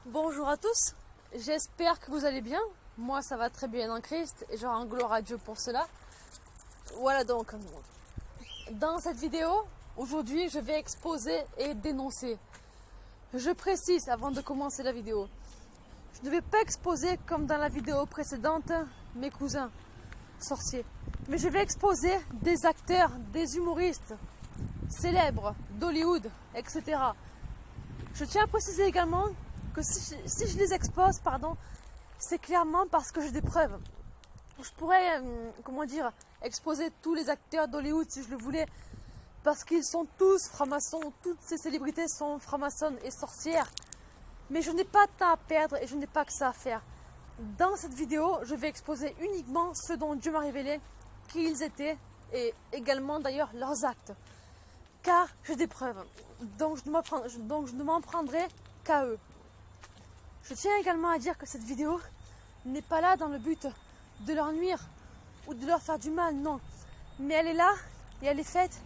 Bonjour à tous, j'espère que vous allez bien. Moi ça va très bien en Christ et je rends gloire à Dieu pour cela. Voilà donc, dans cette vidéo, aujourd'hui je vais exposer et dénoncer. Je précise avant de commencer la vidéo, je ne vais pas exposer comme dans la vidéo précédente mes cousins sorciers. Mais je vais exposer des acteurs, des humoristes célèbres d'Hollywood, etc. Je tiens à préciser également que si je les expose, c'est clairement parce que j'ai des preuves. Je pourrais, exposer tous les acteurs d'Hollywood si je le voulais, parce qu'ils sont tous francs-maçons, toutes ces célébrités sont francs-maçonnes et sorcières. Mais je n'ai pas de temps à perdre et je n'ai pas que ça à faire. Dans cette vidéo, je vais exposer uniquement ce dont Dieu m'a révélé, qui ils étaient, et également d'ailleurs leurs actes. Car j'ai des preuves, donc je ne m'en prendrai qu'à eux. Je tiens également à dire que cette vidéo n'est pas là dans le but de leur nuire ou de leur faire du mal, non. Mais elle est là et elle est faite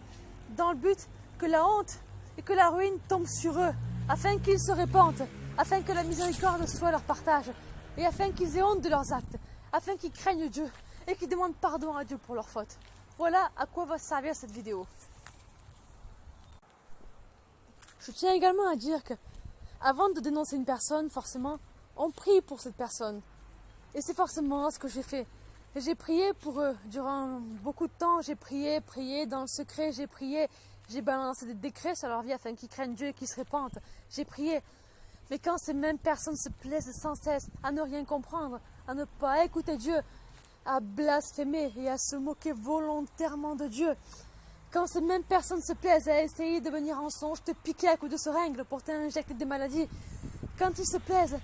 dans le but que la honte et que la ruine tombent sur eux, afin qu'ils se répandent, afin que la miséricorde soit leur partage, et afin qu'ils aient honte de leurs actes, afin qu'ils craignent Dieu et qu'ils demandent pardon à Dieu pour leurs fautes. Voilà à quoi va servir cette vidéo. Je tiens également à dire que avant de dénoncer une personne, forcément, on prie pour cette personne. Et c'est forcément ce que j'ai fait. Et j'ai prié pour eux durant beaucoup de temps. J'ai prié dans le secret, j'ai prié. J'ai balancé des décrets sur leur vie afin qu'ils craignent Dieu et qu'ils se répandent. J'ai prié. Mais quand ces mêmes personnes se plaisent sans cesse à ne rien comprendre, à ne pas écouter Dieu, à blasphémer et à se moquer volontairement de Dieu, quand ces mêmes personnes se plaisent à essayer de venir en songe te piquer à coups de seringue pour t'injecter des maladies, quand ils se plaisent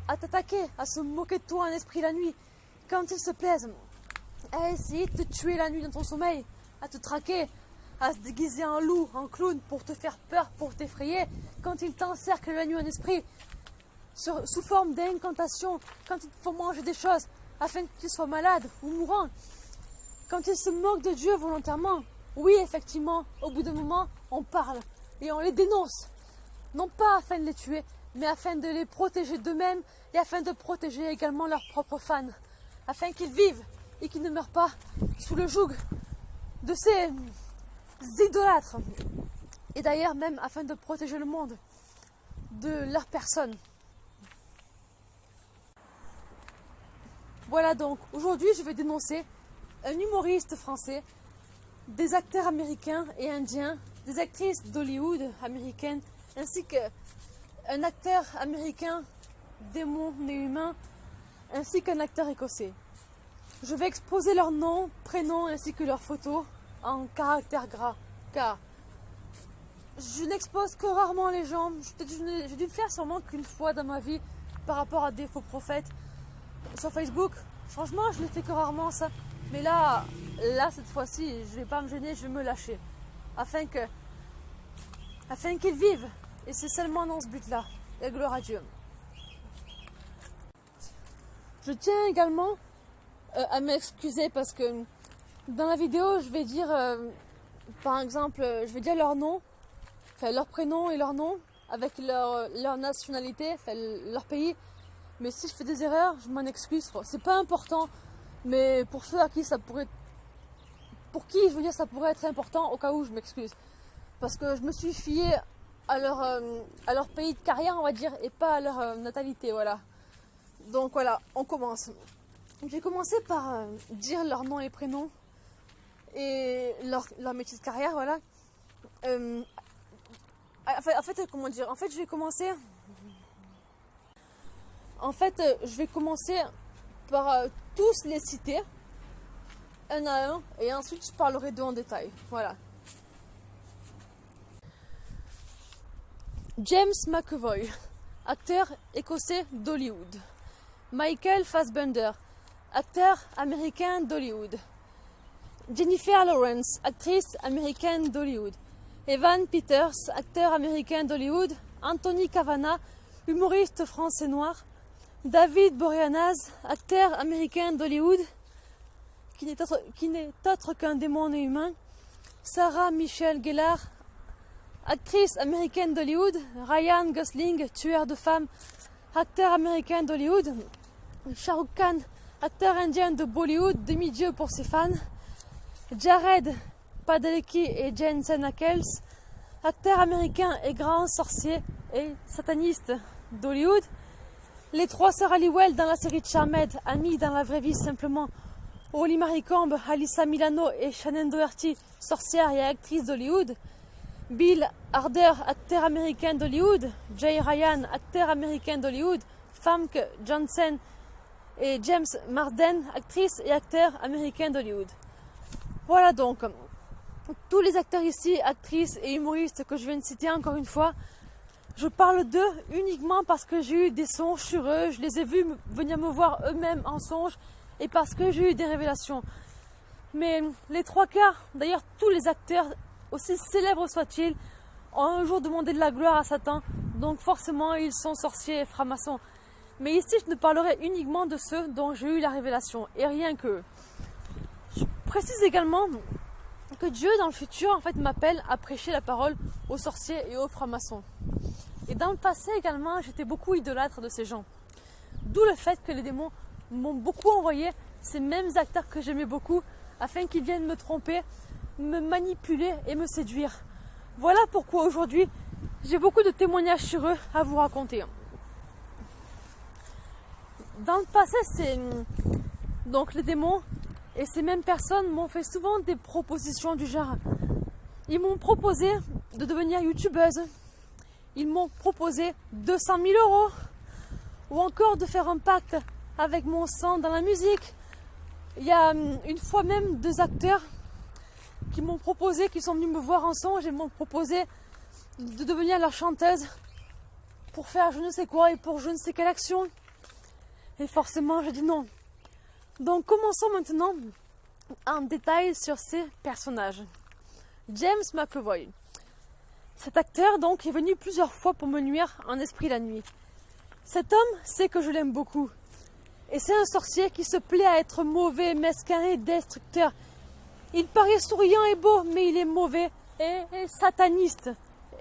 à t'attaquer, à se moquer de toi en esprit la nuit, quand ils se plaisent à essayer de te tuer la nuit dans ton sommeil, à te traquer, à se déguiser en loup, en clown pour te faire peur, pour t'effrayer, quand ils t'encerclent la nuit en esprit, sous forme d'incantation, quand ils te font manger des choses afin que tu sois malade ou mourant, quand ils se moquent de Dieu volontairement. Oui, effectivement, au bout d'un moment, on parle et on les dénonce. Non pas afin de les tuer, mais afin de les protéger d'eux-mêmes et afin de protéger également leurs propres fans. Afin qu'ils vivent et qu'ils ne meurent pas sous le joug de ces idolâtres. Et d'ailleurs même afin de protéger le monde de leur personne. Voilà donc, aujourd'hui je vais dénoncer un humoriste français, des acteurs américains et indiens, des actrices d'Hollywood américaines, ainsi qu'un acteur américain, démon né humain, ainsi qu'un acteur écossais. Je vais exposer leurs noms, prénoms ainsi que leurs photos en caractères gras, car je n'expose que rarement les gens. J'ai dû le faire sûrement qu'une fois dans ma vie par rapport à des faux prophètes sur Facebook. Franchement, je ne le fais que rarement ça. Mais là, cette fois-ci, je ne vais pas me gêner, je vais me lâcher. Afin qu'ils vivent. Et c'est seulement dans ce but-là. Et gloire à Dieu. Je tiens également à m'excuser parce que dans la vidéo, je vais dire, par exemple, je vais dire leur nom, enfin leur prénom et leur nom, avec leur nationalité, enfin leur pays. Mais si je fais des erreurs, je m'en excuse. C'est pas important. Mais pour ceux à qui ça pourrait... Pour qui, je veux dire, ça pourrait être important, au cas où je m'excuse. Parce que je me suis fiée à leur pays de carrière, on va dire, et pas à leur natalité, voilà. Donc voilà, on commence. J'ai commencé par dire leur nom et prénom et leur métier de carrière, voilà. Je vais commencer... je vais commencer par tous les citer, un à un, et ensuite je parlerai d'eux en détail. Voilà. James McAvoy, acteur écossais d'Hollywood. Michael Fassbender, acteur américain d'Hollywood. Jennifer Lawrence, actrice américaine d'Hollywood. Evan Peters, acteur américain d'Hollywood. Anthony Cavana, humoriste français noir. David Boreanaz, acteur américain d'Hollywood, qui n'est autre qu'un démon né humain. Sarah Michelle Gellar, actrice américaine d'Hollywood. Ryan Gosling, tueur de femmes, acteur américain d'Hollywood. Shah Rukh Khan, acteur indien de Bollywood, demi-dieu pour ses fans. Jared Padalecki et Jensen Ackles, acteurs américains et grands sorciers et satanistes d'Hollywood. Les trois sœurs Halliwell dans la série Charmed, amies dans la vraie vie simplement. Holly Marie Combe, Alyssa Milano et Shannon Doherty, sorcières et actrices d'Hollywood. Bill Harder, acteur américain d'Hollywood. Jay Ryan, acteur américain d'Hollywood. Famke Janssen et James Marsden, actrice et acteur américain d'Hollywood. Voilà donc, tous les acteurs ici, actrices et humoristes que je viens de citer encore une fois, je parle d'eux uniquement parce que j'ai eu des songes sur eux, je les ai vus venir me voir eux-mêmes en songe et parce que j'ai eu des révélations. Mais les trois quarts, d'ailleurs tous les acteurs, aussi célèbres soient-ils, ont un jour demandé de la gloire à Satan, donc forcément ils sont sorciers et francs-maçons. Mais ici je ne parlerai uniquement de ceux dont j'ai eu la révélation et rien qu'eux. Je précise également que Dieu dans le futur en fait m'appelle à prêcher la parole aux sorciers et aux francs-maçons. Et dans le passé également j'étais beaucoup idolâtre de ces gens. D'où le fait que les démons m'ont beaucoup envoyé ces mêmes acteurs que j'aimais beaucoup afin qu'ils viennent me tromper, me manipuler et me séduire. Voilà pourquoi aujourd'hui j'ai beaucoup de témoignages sur eux à vous raconter. Dans le passé c'est donc les démons. Et ces mêmes personnes m'ont fait souvent des propositions du genre. Ils m'ont proposé de devenir youtubeuse. Ils m'ont proposé 200 000 €. Ou encore de faire un pacte avec mon sang dans la musique. Il y a une fois même 2 acteurs qui m'ont proposé, qui sont venus me voir en songe et m'ont proposé de devenir leur chanteuse pour faire je ne sais quoi et pour je ne sais quelle action. Et forcément j'ai dit non. Donc commençons maintenant en détail sur ces personnages. James McAvoy. Cet acteur donc est venu plusieurs fois pour me nuire en esprit la nuit. Cet homme sait que je l'aime beaucoup. Et c'est un sorcier qui se plaît à être mauvais, mesquin et destructeur. Il paraît souriant et beau, mais il est mauvais et sataniste.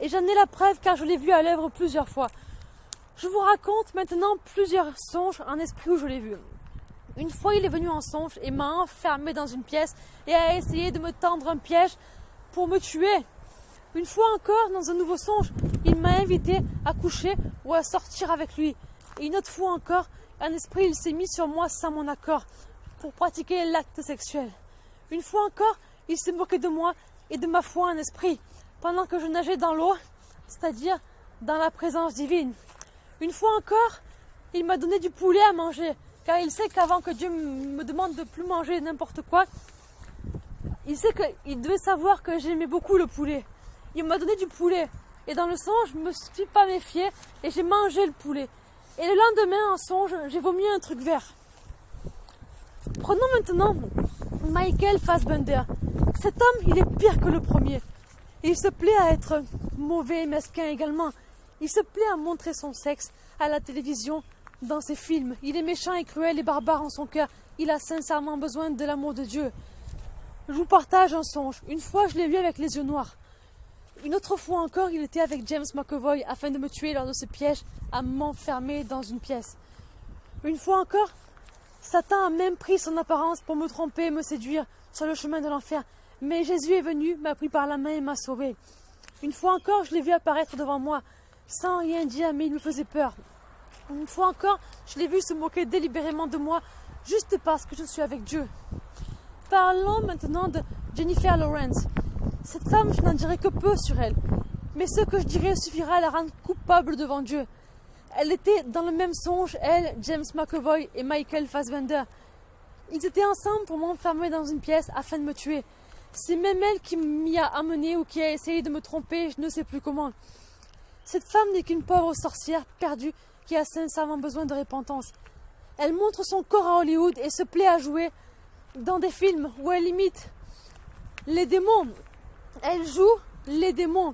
Et j'en ai la preuve car je l'ai vu à l'œuvre plusieurs fois. Je vous raconte maintenant plusieurs songes en esprit où je l'ai vu. Une fois, il est venu en songe et m'a enfermé dans une pièce et a essayé de me tendre un piège pour me tuer. Une fois encore, dans un nouveau songe, il m'a invité à coucher ou à sortir avec lui. Et une autre fois encore, un esprit, il s'est mis sur moi sans mon accord pour pratiquer l'acte sexuel. Une fois encore, il s'est moqué de moi et de ma foi en esprit pendant que je nageais dans l'eau, c'est-à-dire dans la présence divine. Une fois encore, il m'a donné du poulet à manger. Car il sait qu'avant que Dieu me demande de plus manger n'importe quoi, il sait qu'il devait savoir que j'aimais beaucoup le poulet. Il m'a donné du poulet. Et dans le songe, je ne me suis pas méfiée et j'ai mangé le poulet. Et le lendemain, en songe, j'ai vomi un truc vert. Prenons maintenant Michael Fassbender. Cet homme, il est pire que le premier. Il se plaît à être mauvais et mesquin également. Il se plaît à montrer son sexe à la télévision, dans ses films. Il est méchant et cruel et barbare en son cœur. Il a sincèrement besoin de l'amour de Dieu. Je vous partage un songe. Une fois, je l'ai vu avec les yeux noirs. Une autre fois encore, il était avec James McAvoy afin de me tuer lors de ce piège à m'enfermer dans une pièce. Une fois encore, Satan a même pris son apparence pour me tromper et me séduire sur le chemin de l'enfer. Mais Jésus est venu, m'a pris par la main et m'a sauvé. Une fois encore, je l'ai vu apparaître devant moi, sans rien dire, mais il me faisait peur. Une fois encore, je l'ai vu se moquer délibérément de moi, juste parce que je suis avec Dieu. Parlons maintenant de Jennifer Lawrence. Cette femme, je n'en dirai que peu sur elle. Mais ce que je dirai suffira à la rendre coupable devant Dieu. Elle était dans le même songe, elle, James McAvoy et Michael Fassbender. Ils étaient ensemble pour m'enfermer dans une pièce afin de me tuer. C'est même elle qui m'y a amené ou qui a essayé de me tromper, je ne sais plus comment. Cette femme n'est qu'une pauvre sorcière perdue qui a sincèrement besoin de repentance. Elle montre son corps à Hollywood et se plaît à jouer dans des films où elle imite les démons. Elle joue les démons.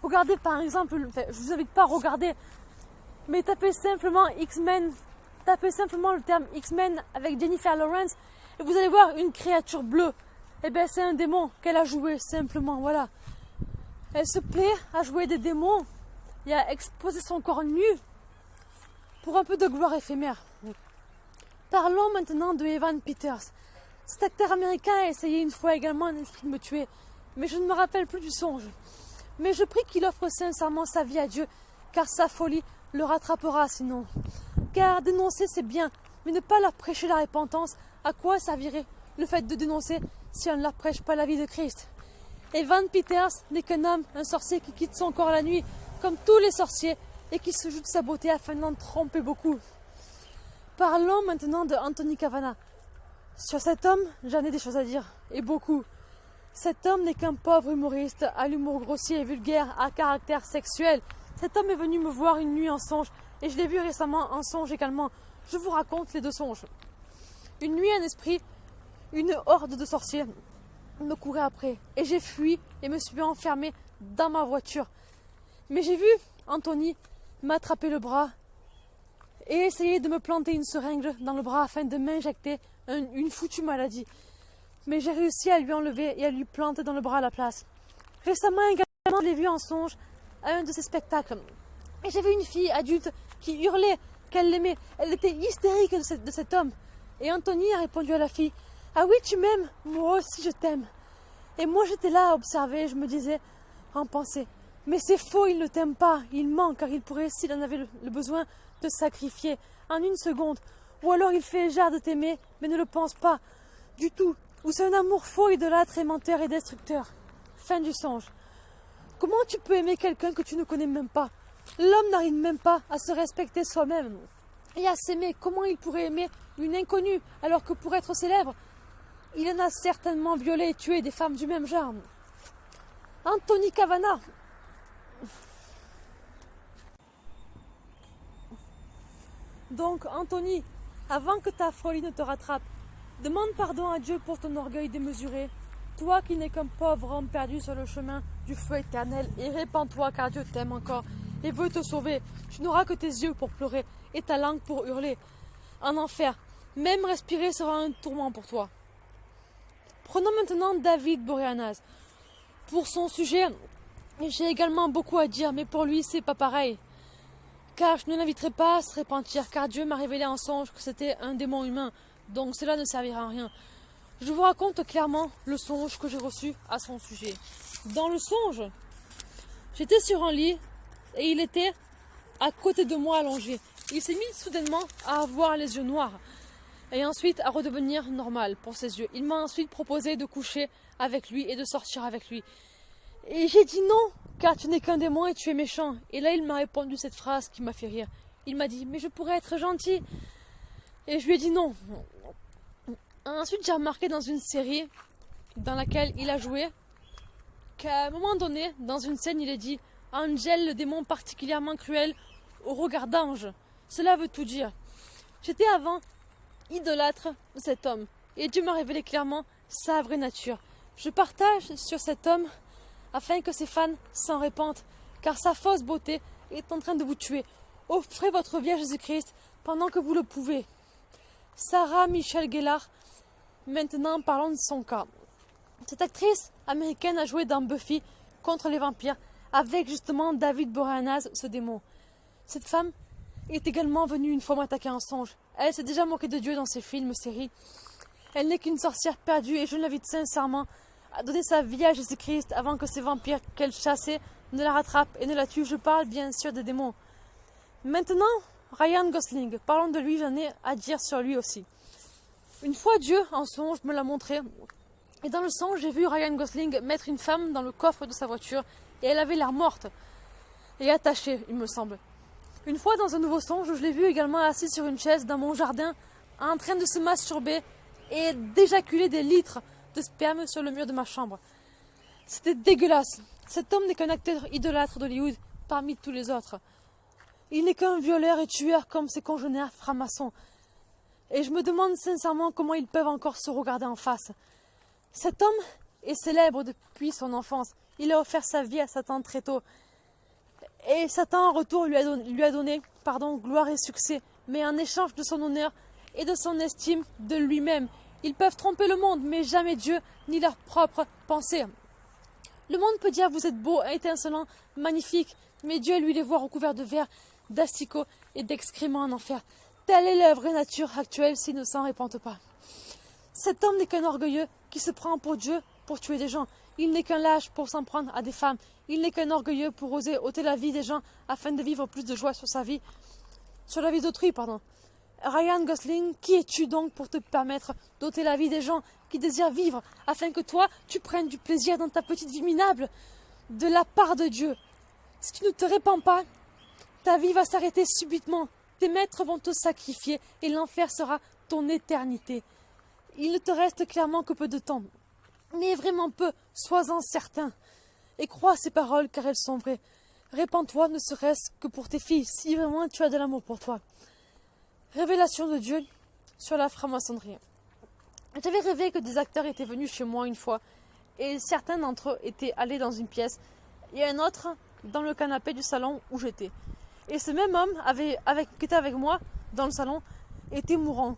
Regardez par exemple, je vous invite pas à regarder, mais tapez simplement X-Men, tapez simplement le terme X-Men avec Jennifer Lawrence et vous allez voir une créature bleue. Eh bien c'est un démon qu'elle a joué simplement, voilà. Elle se plaît à jouer des démons et à exposer son corps nu pour un peu de gloire éphémère. Parlons maintenant de Evan Peters. Cet acteur américain a essayé une fois également de me tuer, mais je ne me rappelle plus du songe. Mais je prie qu'il offre sincèrement sa vie à Dieu, car sa folie le rattrapera sinon. Car dénoncer c'est bien, mais ne pas leur prêcher la repentance, à quoi servirait le fait de dénoncer si on ne leur prêche pas la vie de Christ? Evan Peters n'est qu'un homme, un sorcier qui quitte son corps la nuit, comme tous les sorciers, et qui se joue de sa beauté afin d'en tromper beaucoup. Parlons maintenant de Anthony Kavanagh. Sur cet homme, j'en ai des choses à dire, et beaucoup. Cet homme n'est qu'un pauvre humoriste, à l'humour grossier et vulgaire, à caractère sexuel. Cet homme est venu me voir une nuit en songe, et je l'ai vu récemment en songe également. Je vous raconte les deux songes. Une nuit, un esprit, une horde de sorciers me courait après, et j'ai fui et me suis enfermé dans ma voiture. Mais j'ai vu Anthony m'attraper le bras et essayer de me planter une seringue dans le bras afin de m'injecter une foutue maladie. Mais j'ai réussi à lui enlever et à lui planter dans le bras à la place. Récemment également, je l'ai vu en songe à un de ses spectacles. Et j'ai vu une fille adulte qui hurlait qu'elle l'aimait. Elle était hystérique de cet homme. Et Anthony a répondu à la fille: « Ah oui, tu m'aimes? Moi aussi je t'aime. » Et moi j'étais là à observer, je me disais en pensée: « Mais c'est faux, il ne t'aime pas, il ment car il pourrait, s'il en avait le besoin, te sacrifier en une seconde. Ou alors il fait genre de t'aimer, mais ne le pense pas du tout. Ou c'est un amour faux, idolâtre et menteur et destructeur. » Fin du songe. Comment tu peux aimer quelqu'un que tu ne connais même pas? L'homme n'arrive même pas à se respecter soi-même et à s'aimer. Comment il pourrait aimer une inconnue alors que pour être célèbre, il en a certainement violé et tué des femmes du même genre. Anthony Kavanagh. Donc Anthony, avant que ta folie ne te rattrape, demande pardon à Dieu pour ton orgueil démesuré. Toi qui n'es qu'un pauvre homme perdu sur le chemin du feu éternel, et répands-toi car Dieu t'aime encore et veut te sauver. Tu n'auras que tes yeux pour pleurer et ta langue pour hurler. En enfer, même respirer sera un tourment pour toi. Prenons maintenant David Boreanaz. Pour son sujet, j'ai également beaucoup à dire, mais pour lui, c'est pas pareil. Car je ne l'inviterai pas à se repentir, car Dieu m'a révélé en songe que c'était un démon humain, donc cela ne servira à rien. Je vous raconte clairement le songe que j'ai reçu à son sujet. Dans le songe, j'étais sur un lit et il était à côté de moi allongé. Il s'est mis soudainement à avoir les yeux noirs et ensuite à redevenir normal pour ses yeux. Il m'a ensuite proposé de coucher avec lui et de sortir avec lui. Et j'ai dit non, car tu n'es qu'un démon et tu es méchant. Et là il m'a répondu cette phrase qui m'a fait rire. Il m'a dit: « Mais je pourrais être gentil. » Et je lui ai dit non. Ensuite j'ai remarqué dans une série dans laquelle il a joué qu'à un moment donné, dans une scène, il a dit: « Angel, le démon particulièrement cruel au regard d'ange. » Cela veut tout dire. J'étais avant idolâtre de cet homme et Dieu m'a révélé clairement sa vraie nature. Je partage sur cet homme afin que ses fans s'en repentent, car sa fausse beauté est en train de vous tuer. Offrez votre vie à Jésus-Christ pendant que vous le pouvez. Sarah Michelle Gellar. Maintenant, parlons de son cas. Cette actrice américaine a joué dans Buffy contre les vampires avec justement David Boreanaz, ce démon. Cette femme est également venue une fois m'attaquer en songe. Elle s'est déjà moquée de Dieu dans ses films, séries. Elle n'est qu'une sorcière perdue et je l'invite sincèrement à donner sa vie à Jésus-Christ avant que ces vampires qu'elle chassait ne la rattrapent et ne la tuent. Je parle bien sûr des démons. Maintenant, Ryan Gosling. Parlons de lui, j'en ai à dire sur lui aussi. Une fois Dieu, en songe, me l'a montré. Et dans le songe, j'ai vu Ryan Gosling mettre une femme dans le coffre de sa voiture et elle avait l'air morte et attachée, il me semble. Une fois dans un nouveau songe, je l'ai vu également assis sur une chaise dans mon jardin en train de se masturber et d'éjaculer des litres de sperme sur le mur de ma chambre. C'était dégueulasse. Cet homme n'est qu'un acteur idolâtre d'Hollywood parmi tous les autres. Il n'est qu'un violeur et tueur comme ses congénères francs-maçons. Et je me demande sincèrement comment ils peuvent encore se regarder en face. Cet homme est célèbre depuis son enfance. Il a offert sa vie à Satan très tôt. Et Satan en retour lui a donné gloire et succès, mais en échange de son honneur et de son estime de lui-même. Ils peuvent tromper le monde, mais jamais Dieu ni leurs propres pensées. Le monde peut dire: vous êtes beau, étincelant, magnifique, mais Dieu lui les voit recouverts de verre, d'asticots et d'excréments en enfer. Telle est la vraie nature actuelle s'il ne s'en répand pas. Cet homme n'est qu'un orgueilleux qui se prend pour Dieu pour tuer des gens. Il n'est qu'un lâche pour s'en prendre à des femmes. Il n'est qu'un orgueilleux pour oser ôter la vie des gens afin de vivre plus de joie sur sa vie, sur la vie d'autrui, pardon. Ryan Gosling, qui es-tu donc pour te permettre d'ôter la vie des gens qui désirent vivre afin que toi, tu prennes du plaisir dans ta petite vie minable de la part de Dieu? Si tu ne te répands pas, ta vie va s'arrêter subitement. Tes maîtres vont te sacrifier et l'enfer sera ton éternité. Il ne te reste clairement que peu de temps, mais vraiment peu, sois-en certain. Et crois ces paroles car elles sont vraies. Répands-toi ne serait-ce que pour tes filles, si vraiment tu as de l'amour pour toi. Révélation de Dieu sur la franc-maçonnerie. J'avais rêvé que des acteurs étaient venus chez moi une fois, et certains d'entre eux étaient allés dans une pièce, et un autre dans le canapé du salon où j'étais. Et ce même homme qui était avec moi dans le salon était mourant.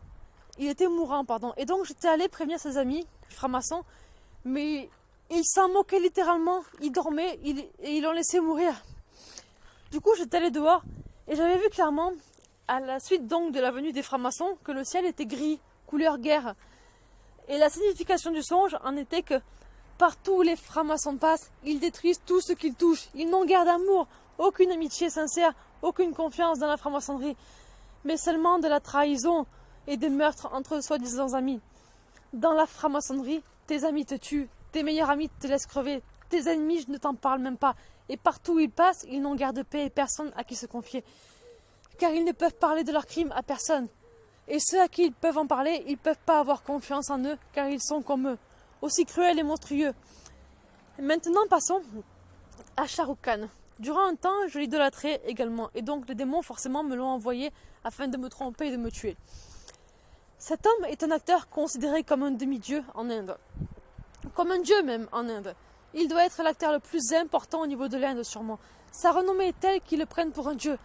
Il était mourant, pardon. Et donc j'étais allée prévenir ses amis francs-maçons, mais ils s'en moquaient littéralement. Ils dormaient et ils l'ont laissé mourir. Du coup, j'étais allée dehors et j'avais vu clairement, à la suite donc de la venue des francs-maçons, que le ciel était gris, couleur guerre. Et la signification du songe en était que partout où les francs-maçons passent, ils détruisent tout ce qu'ils touchent. Ils n'ont guère d'amour, aucune amitié sincère, aucune confiance dans la franc-maçonnerie, mais seulement de la trahison et des meurtres entre soi-disant amis. Dans la franc-maçonnerie, tes amis te tuent, tes meilleurs amis te laissent crever, tes ennemis, je ne t'en parle même pas. Et partout où ils passent, ils n'ont guère de paix et personne à qui se confier. Car ils ne peuvent parler de leurs crimes à personne. Et ceux à qui ils peuvent en parler, ils ne peuvent pas avoir confiance en eux, car ils sont comme eux, aussi cruels et monstrueux. Maintenant, passons à Shah Rukh Khan. Durant un temps, je l'idolâtrais également, et donc les démons forcément me l'ont envoyé afin de me tromper et de me tuer. Cet homme est un acteur considéré comme un demi-dieu en Inde, comme un dieu même en Inde. Il doit être l'acteur le plus important au niveau de l'Inde sûrement. Sa renommée est telle qu'ils le prennent pour un dieu.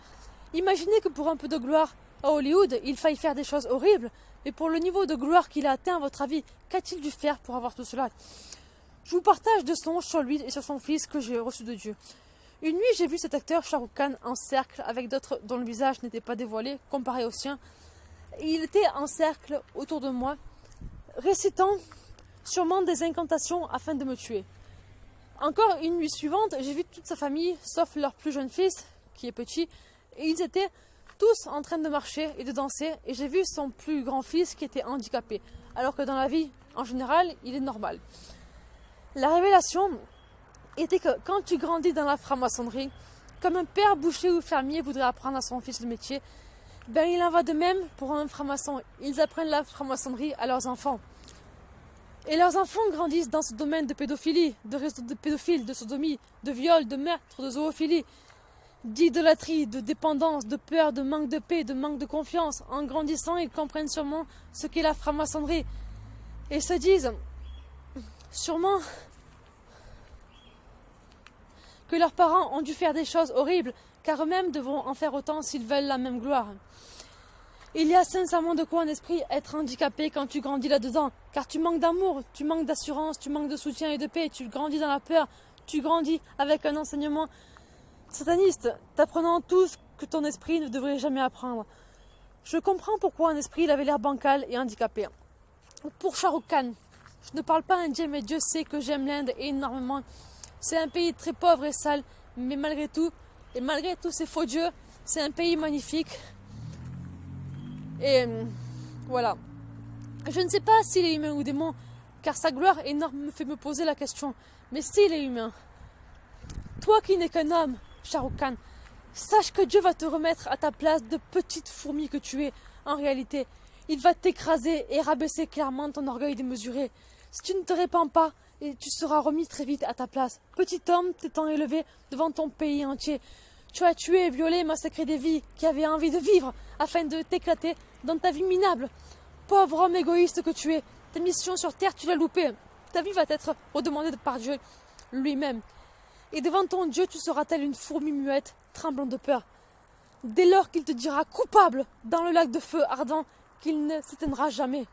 Imaginez que pour un peu de gloire à Hollywood, il faille faire des choses horribles, mais pour le niveau de gloire qu'il a atteint, à votre avis, qu'a-t-il dû faire pour avoir tout cela? Je vous partage des songes sur lui et sur son fils que j'ai reçus de Dieu. Une nuit, j'ai vu cet acteur Shah Rukh Khan en cercle avec d'autres dont le visage n'était pas dévoilé, comparé au sien. Et il était en cercle autour de moi, récitant sûrement des incantations afin de me tuer. Encore une nuit suivante, j'ai vu toute sa famille, sauf leur plus jeune fils, qui est petit, et ils étaient tous en train de marcher et de danser, et j'ai vu son plus grand fils qui était handicapé, alors que dans la vie, en général, il est normal. La révélation était que quand tu grandis dans la franc-maçonnerie, comme un père boucher ou fermier voudrait apprendre à son fils le métier, ben il en va de même pour un franc-maçon. Ils apprennent la franc-maçonnerie à leurs enfants. Et leurs enfants grandissent dans ce domaine de pédophilie, de réseau de pédophiles, de sodomie, de viol, de meurtre, de zoophilie, d'idolâtrie, de dépendance, de peur, de manque de paix, de manque de confiance. En grandissant, ils comprennent sûrement ce qu'est la franc-maçonnerie et se disent sûrement que leurs parents ont dû faire des choses horribles, car eux-mêmes devront en faire autant s'ils veulent la même gloire. Il y a sincèrement de quoi en esprit être handicapé quand tu grandis là-dedans, car tu manques d'amour, tu manques d'assurance, tu manques de soutien et de paix, tu grandis dans la peur, tu grandis avec un enseignement sataniste, t'apprenant tout ce que ton esprit ne devrait jamais apprendre. Je comprends pourquoi un esprit il avait l'air bancal et handicapé. Pour Shah Rukh Khan, je ne parle pas indien, mais Dieu sait que j'aime l'Inde énormément. C'est un pays très pauvre et sale, mais malgré tout, et malgré tous ces faux dieux, c'est un pays magnifique. Et voilà. Je ne sais pas s'il est humain ou démon, car sa gloire énorme me fait me poser la question. Mais s'il est humain, toi qui n'es qu'un homme, Shah Rukh Khan, sache que Dieu va te remettre à ta place de petite fourmi que tu es. En réalité, il va t'écraser et rabaisser clairement ton orgueil démesuré. Si tu ne te répands pas, et tu seras remis très vite à ta place. Petit homme t'étant élevé devant ton pays entier. Tu as tué, violé, massacré des vies qui avaient envie de vivre afin de t'éclater dans ta vie minable. Pauvre homme égoïste que tu es, ta mission sur terre tu l'as loupée. Ta vie va être redemandée par Dieu lui-même. Et devant ton Dieu tu seras telle une fourmi muette, tremblant de peur. Dès lors qu'il te dira coupable dans le lac de feu ardent qu'il ne s'éteindra jamais,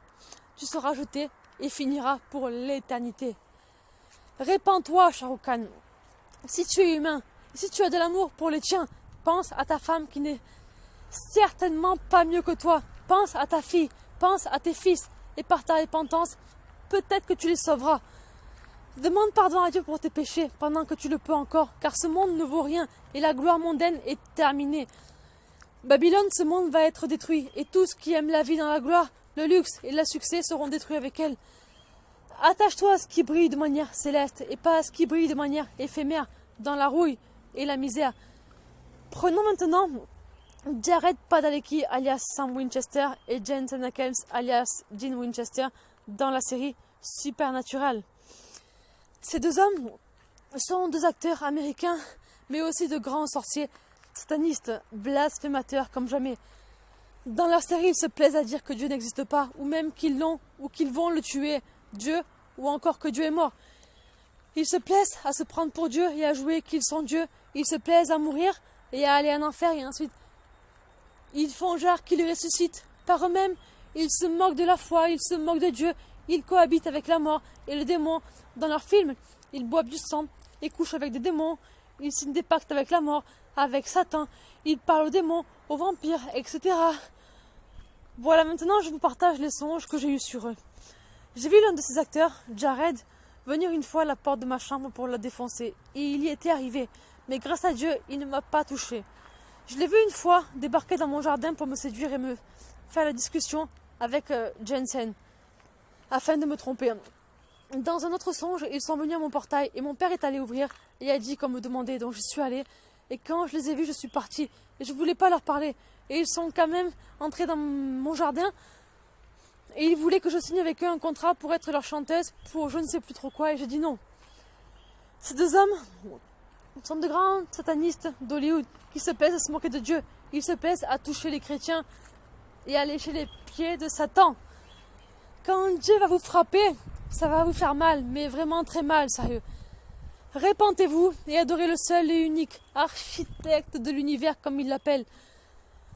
tu seras jeté et finiras pour l'éternité. Répands-toi, Shah Rukh Khan. Si tu es humain, si tu as de l'amour pour les tiens, pense à ta femme qui n'est certainement pas mieux que toi. Pense à ta fille, pense à tes fils. Et par ta repentance, peut-être que tu les sauveras. Demande pardon à Dieu pour tes péchés pendant que tu le peux encore, car ce monde ne vaut rien et la gloire mondaine est terminée. Babylone, ce monde va être détruit et tous qui aiment la vie dans la gloire, le luxe et le succès seront détruits avec elle. Attache-toi à ce qui brille de manière céleste et pas à ce qui brille de manière éphémère dans la rouille et la misère. Prenons maintenant Jared Padalecki alias Sam Winchester et Jensen Ackles alias Dean Winchester dans la série Supernatural. Ces deux hommes sont deux acteurs américains, mais aussi de grands sorciers, satanistes, blasphémateurs comme jamais. Dans leur série, ils se plaisent à dire que Dieu n'existe pas, ou même qu'ils l'ont, ou qu'ils vont le tuer, Dieu, ou encore que Dieu est mort. Ils se plaisent à se prendre pour Dieu et à jouer qu'ils sont Dieu. Ils se plaisent à mourir et à aller en enfer et ensuite. Ils font genre qu'ils ressuscitent par eux-mêmes. Ils se moquent de la foi, ils se moquent de Dieu. Ils cohabitent avec la mort et le démon. Dans leurs films, ils boivent du sang et couchent avec des démons. Ils signent des pactes avec la mort, avec Satan. Ils parlent aux démons, aux vampires, etc. Voilà, maintenant je vous partage les songes que j'ai eus sur eux. J'ai vu l'un de ces acteurs, Jared, venir une fois à la porte de ma chambre pour la défoncer. Et il y était arrivé. Mais grâce à Dieu, il ne m'a pas touché. Je l'ai vu une fois débarquer dans mon jardin pour me séduire et me faire la discussion avec Jensen, afin de me tromper. Dans un autre songe, ils sont venus à mon portail et mon père est allé ouvrir et a dit qu'on me demandait, donc je suis allée. Et quand je les ai vus, je suis partie. Et je ne voulais pas leur parler. Et ils sont quand même entrés dans mon jardin. Et ils voulaient que je signe avec eux un contrat pour être leur chanteuse, pour je ne sais plus trop quoi. Et j'ai dit non. Ces deux hommes sont de grands satanistes d'Hollywood qui se plaisent à se moquer de Dieu. Ils se plaisent à toucher les chrétiens et à lécher les pieds de Satan. Quand Dieu va vous frapper, ça va vous faire mal, mais vraiment très mal, sérieux. Répentez-vous et adorez le seul et unique architecte de l'univers, comme il l'appelle.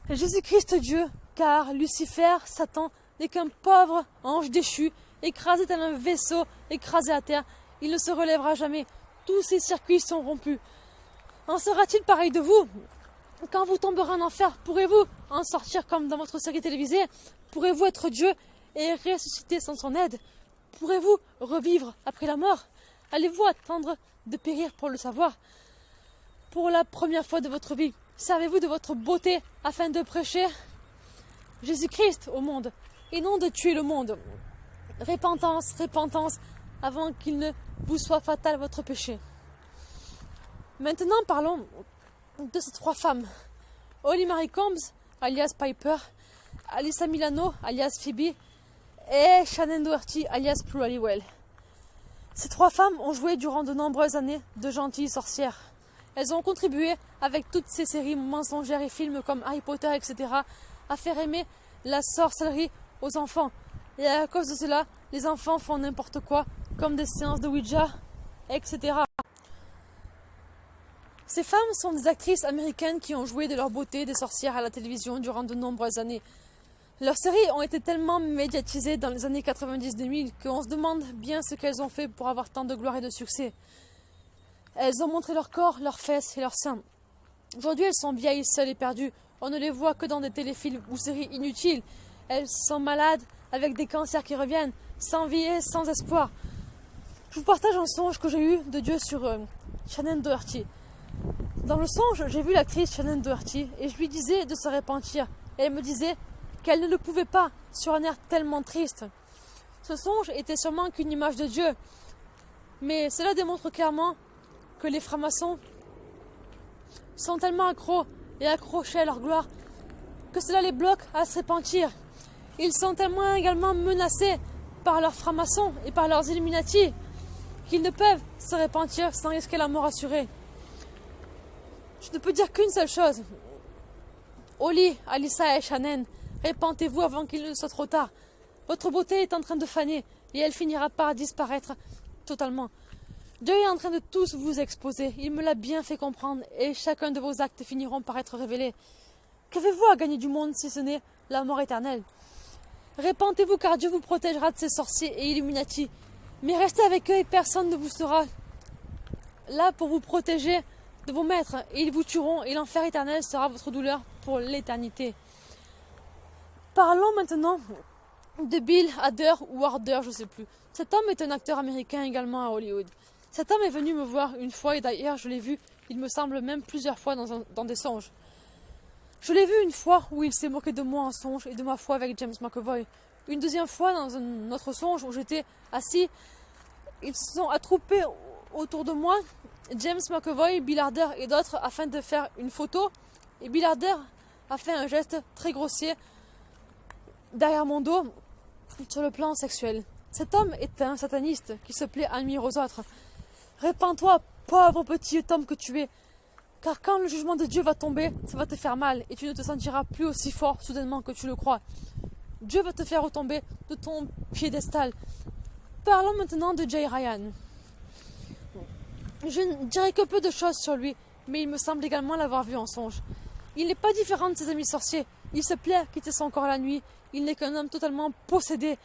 Jésus-Christ Dieu, car Lucifer, Satan, n'est qu'un pauvre ange déchu, écrasé dans un vaisseau, écrasé à terre. Il ne se relèvera jamais. Tous ses circuits sont rompus. En sera-t-il pareil de vous? Quand vous tomberez en enfer, pourrez-vous en sortir comme dans votre série télévisée? Pourrez-vous être Dieu et ressusciter sans son aide? Pourrez-vous revivre après la mort? Allez-vous attendre de périr pour le savoir? Pour la première fois de votre vie, servez-vous de votre beauté afin de prêcher Jésus-Christ au monde et non de tuer le monde. Repentance, repentance, avant qu'il ne vous soit fatal votre péché. Maintenant, parlons de ces trois femmes. Holly Marie Combs, alias Piper, Alyssa Milano, alias Phoebe, et Shannen Doherty, alias Prue Halliwell. Ces trois femmes ont joué durant de nombreuses années de gentilles sorcières. Elles ont contribué, avec toutes ces séries mensongères et films comme Harry Potter, etc., à faire aimer la sorcellerie aux enfants. Et à cause de cela, les enfants font n'importe quoi, comme des séances de Ouija, etc. Ces femmes sont des actrices américaines qui ont joué de leur beauté des sorcières à la télévision durant de nombreuses années. Leurs séries ont été tellement médiatisées dans les années 90-2000 qu'on se demande bien ce qu'elles ont fait pour avoir tant de gloire et de succès. Elles ont montré leur corps, leurs fesses et leurs seins. Aujourd'hui, elles sont vieilles, seules et perdues. On ne les voit que dans des téléfilms ou séries inutiles. Elles sont malades, avec des cancers qui reviennent, sans vie et sans espoir. Je vous partage un songe que j'ai eu de Dieu sur Shannen Doherty. Dans le songe, j'ai vu l'actrice Shannen Doherty et je lui disais de se repentir. Et elle me disait qu'elle ne le pouvait pas, sur un air tellement triste. Ce songe était sûrement qu'une image de Dieu. Mais cela démontre clairement que les francs-maçons sont tellement accros et accrochés à leur gloire que cela les bloque à se repentir. Ils sont tellement également menacés par leurs francs-maçons et par leurs Illuminati qu'ils ne peuvent se repentir sans risquer la mort assurée. Je ne peux dire qu'une seule chose. Holly, Alyssa et Shannen, repentez-vous avant qu'il ne soit trop tard. Votre beauté est en train de faner et elle finira par disparaître totalement. Dieu est en train de tous vous exposer. Il me l'a bien fait comprendre et chacun de vos actes finiront par être révélés. Qu'avez-vous à gagner du monde si ce n'est la mort éternelle? Repentez-vous car Dieu vous protégera de ces sorciers et Illuminati. Mais restez avec eux et personne ne vous sera là pour vous protéger de vos maîtres, et ils vous tueront, et l'enfer éternel sera votre douleur pour l'éternité. Parlons maintenant de Bill Hader ou Harder, je ne sais plus. Cet homme est un acteur américain également à Hollywood. Cet homme est venu me voir une fois, et d'ailleurs je l'ai vu, il me semble même plusieurs fois dans des songes. Je l'ai vu une fois où il s'est moqué de moi en songe et de ma foi avec James McAvoy. Une deuxième fois dans un autre songe où j'étais assis. Ils se sont attroupés autour de moi, James McAvoy, Bill Hader et d'autres, afin de faire une photo. Et Bill Hader a fait un geste très grossier derrière mon dos sur le plan sexuel. Cet homme est un sataniste qui se plaît à nuire aux autres. Répands-toi, pauvre petit homme que tu es. Car quand le jugement de Dieu va tomber, ça va te faire mal et tu ne te sentiras plus aussi fort soudainement que tu le crois. Dieu va te faire retomber de ton piédestal. Parlons maintenant de Jay Ryan. Je ne dirai que peu de choses sur lui, mais il me semble également l'avoir vu en songe. Il n'est pas différent de ses amis sorciers. Il se plaît à quitter son corps la nuit. Il n'est qu'un homme totalement possédé.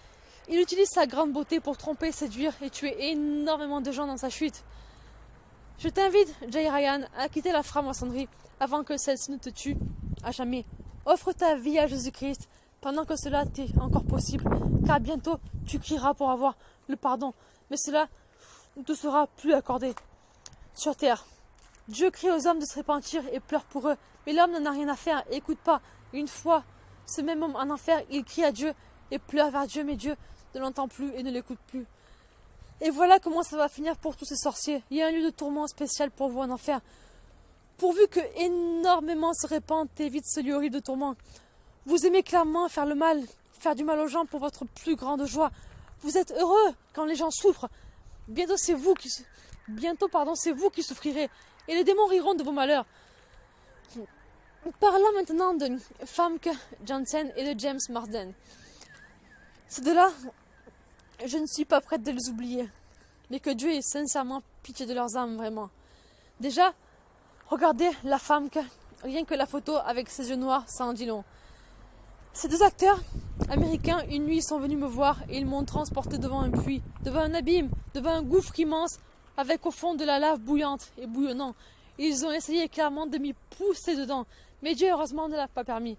Il utilise sa grande beauté pour tromper, séduire et tuer énormément de gens dans sa chute. Je t'invite, Jay Ryan, à quitter la franc-maçonnerie avant que celle-ci ne te tue à jamais. Offre ta vie à Jésus-Christ pendant que cela t'est encore possible, car bientôt tu crieras pour avoir le pardon, mais cela ne te sera plus accordé. Sur terre, Dieu crie aux hommes de se repentir et pleure pour eux, mais l'homme n'en a rien à faire et écoute pas. Une fois, ce même homme en enfer, il crie à Dieu et pleure vers Dieu, mais Dieu ne l'entend plus et ne l'écoute plus. Et voilà comment ça va finir pour tous ces sorciers. Il y a un lieu de tourment spécial pour vous en enfer. Pourvu que énormément se répandent, t'évites ce lieu horrible de tourment. Vous aimez clairement faire le mal, faire du mal aux gens pour votre plus grande joie. Vous êtes heureux quand les gens souffrent. Bientôt c'est vous qui souffrirez. Et les démons riront de vos malheurs. Parlons maintenant de Famke Janssen et de James Marsden. Ces deux-là, je ne suis pas prête de les oublier. Mais que Dieu ait sincèrement pitié de leurs âmes, vraiment. Déjà, regardez la Famke, rien que la photo avec ses yeux noirs, ça en dit long. Ces deux acteurs américains, une nuit, sont venus me voir et ils m'ont transporté devant un puits, devant un abîme, devant un gouffre immense, avec au fond de la lave bouillante et bouillonnant. Ils ont essayé clairement de m'y pousser dedans, mais Dieu heureusement ne l'a pas permis.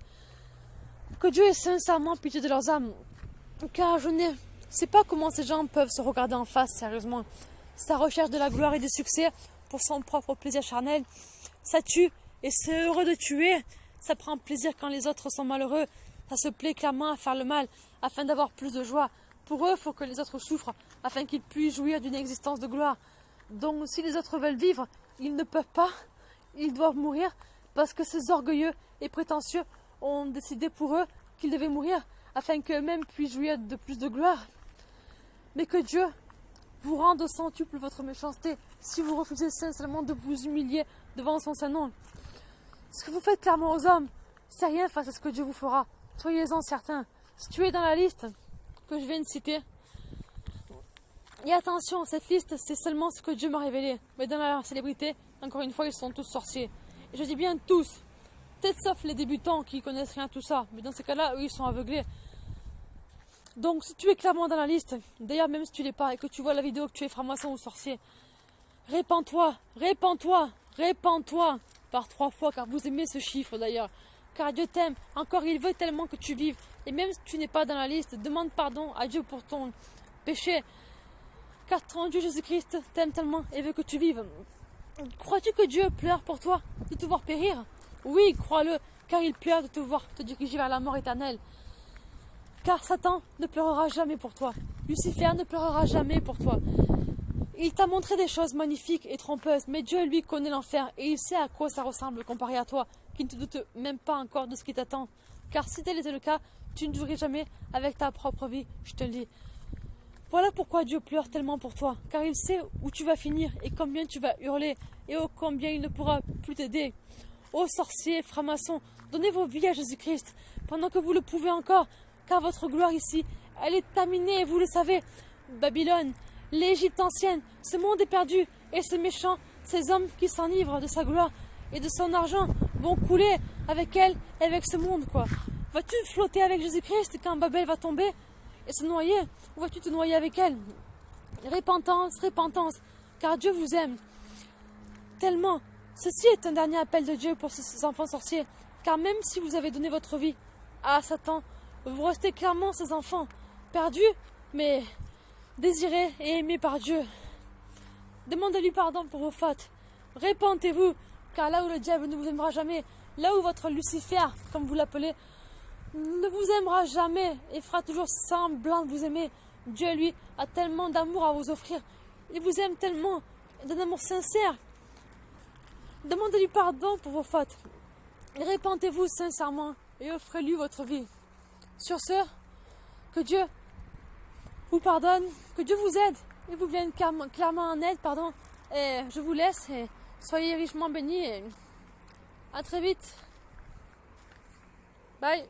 Que Dieu ait sincèrement pitié de leurs âmes, car je ne sais pas comment ces gens peuvent se regarder en face sérieusement. Sa recherche de la gloire et du succès pour son propre plaisir charnel, ça tue et c'est heureux de tuer. Ça prend plaisir quand les autres sont malheureux. Ça se plaît clairement à faire le mal afin d'avoir plus de joie. Pour eux, il faut que les autres souffrent afin qu'ils puissent jouir d'une existence de gloire. Donc si les autres veulent vivre, ils ne peuvent pas. Ils doivent mourir parce que ces orgueilleux et prétentieux ont décidé pour eux qu'ils devaient mourir afin qu'eux-mêmes puissent jouir de plus de gloire. Mais que Dieu vous rende au centuple votre méchanceté si vous refusez sincèrement de vous humilier devant son saint nom. Ce que vous faites clairement aux hommes, c'est rien face à ce que Dieu vous fera. Soyez-en certains. Si tu es dans la liste que je viens de citer, et attention, cette liste, c'est seulement ce que Dieu m'a révélé. Mais dans la célébrité, encore une fois, ils sont tous sorciers. Et je dis bien tous. Peut-être sauf les débutants qui connaissent rien à tout ça. Mais dans ces cas-là, eux, ils sont aveuglés. Donc, si tu es clairement dans la liste, d'ailleurs, même si tu l'es pas, et que tu vois la vidéo que tu es franc-maçon ou sorcier, répands-toi, répands-toi, répands-toi par 3 fois, car vous aimez ce chiffre d'ailleurs. Car Dieu t'aime. Encore, il veut tellement que tu vives. Et même si tu n'es pas dans la liste, demande pardon à Dieu pour ton péché. Car ton Dieu Jésus-Christ t'aime tellement et veut que tu vives. Crois-tu que Dieu pleure pour toi de te voir périr? Oui, crois-le, car il pleure de te voir te diriger vers la mort éternelle. Car Satan ne pleurera jamais pour toi. Lucifer ne pleurera jamais pour toi. Il t'a montré des choses magnifiques et trompeuses, mais Dieu, lui, connaît l'enfer et il sait à quoi ça ressemble comparé à toi, qui ne te doute même pas encore de ce qui t'attend. Car si tel était le cas, tu ne jouerais jamais avec ta propre vie, je te le dis. Voilà pourquoi Dieu pleure tellement pour toi, car il sait où tu vas finir et combien tu vas hurler, et ô combien il ne pourra plus t'aider. Ô sorciers, francs-maçons, donnez vos vies à Jésus-Christ, pendant que vous le pouvez encore, car votre gloire ici, elle est terminée, et vous le savez. Babylone, l'Égypte ancienne, ce monde est perdu, et ces méchants, ces hommes qui s'enivrent de sa gloire et de son argent, vont couler avec elle et avec ce monde, quoi. Vas-tu flotter avec Jésus-Christ quand Babel va tomber et se noyer, ou vas-tu te noyer avec elle? Repentance, repentance, car Dieu vous aime tellement Ceci est un dernier appel de Dieu pour ces enfants sorciers, car même si vous avez donné votre vie à Satan, vous restez clairement ces enfants, perdus, mais désirés et aimés par Dieu. Demandez-lui pardon pour vos fautes. Répentez-vous, car là où le diable ne vous aimera jamais, là où votre Lucifer, comme vous l'appelez, ne vous aimera jamais et fera toujours semblant de vous aimer, Dieu, lui, a tellement d'amour à vous offrir. Il vous aime tellement, d'un amour sincère. Demandez-lui pardon pour vos fautes. Répentez-vous sincèrement et offrez-lui votre vie. Sur ce, que Dieu vous pardonne, que Dieu vous aide et vous vienne clairement en aide, pardon. Et je vous laisse et soyez richement bénis et à très vite. Bye.